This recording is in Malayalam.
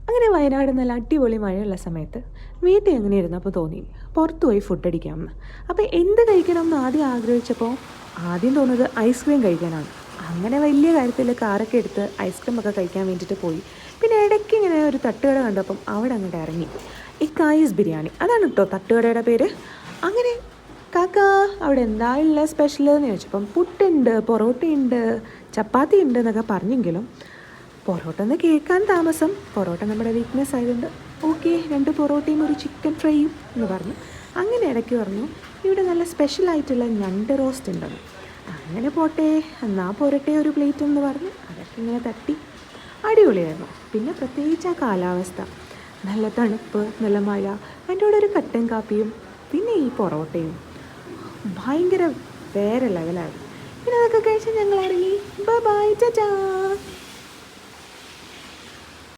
അങ്ങനെ വയനാട് നല്ല അടിപൊളി മഴയുള്ള സമയത്ത് വീട്ടിൽ എങ്ങനെ ഇരുന്നപ്പോൾ തോന്നി പുറത്തു പോയി ഫുഡ് അടിക്കാമെന്ന്. അപ്പോൾ എന്ത് കഴിക്കണം എന്ന് ആദ്യം ആഗ്രഹിച്ചപ്പോൾ ആദ്യം തോന്നുന്നത് ഐസ്ക്രീം കഴിക്കാനാണ്. അങ്ങനെ വലിയ കാര്യത്തിൽ കാറൊക്കെ എടുത്ത് ഐസ്ക്രീമൊക്കെ കഴിക്കാൻ വേണ്ടിയിട്ട് പോയി. പിന്നെ ഇടയ്ക്ക് ഇങ്ങനെ ഒരു തട്ടുകട കണ്ടപ്പം അവിടെ അങ്ങോട്ട് ഇറങ്ങി. ഈ കായസ് ബിരിയാണി അതാണ് കേട്ടോ തട്ടുകടയുടെ പേര്. അങ്ങനെ കാക്ക അവിടെ എന്താ ഉള്ള സ്പെഷ്യൽ എന്ന് ചോദിച്ചപ്പം പുട്ടുണ്ട്, പൊറോട്ടയുണ്ട്, ചപ്പാത്തി ഉണ്ട് എന്നൊക്കെ പറഞ്ഞെങ്കിലും പൊറോട്ട എന്ന് കേൾക്കാൻ താമസം. പൊറോട്ട നമ്മുടെ വീക്ക്നെസ് ആയതുകൊണ്ട് ഓക്കെ 2 പൊറോട്ടയും ഒരു ചിക്കൻ ഫ്രൈയും എന്ന് പറഞ്ഞു. അങ്ങനെ ഇടയ്ക്ക് പറഞ്ഞു ഇവിടെ നല്ല സ്പെഷ്യലായിട്ടുള്ള ഞണ്ട് റോസ്റ്റ് ഉണ്ടെന്ന്. അങ്ങനെ പോട്ടെ എന്നാൽ പോരട്ടെ ഒരു പ്ലേറ്റ് എന്ന് പറഞ്ഞു. അതൊക്കെ ഇങ്ങനെ തട്ടി അടിപൊളിയായിരുന്നു. പിന്നെ പ്രത്യേകിച്ച് ആ കാലാവസ്ഥ, നല്ല തണുപ്പ്, നല്ല മഴ, അതിൻ്റെ കൂടെ ഒരു കട്ടൻ കാപ്പിയും പിന്നെ ഈ പൊറോട്ടയും ഭയങ്കര വേറെ ലെവലായിരുന്നു. പിന്നെ അതൊക്കെ കഴിച്ച് ഞങ്ങൾ ഇറങ്ങി. Bye bye, Tata.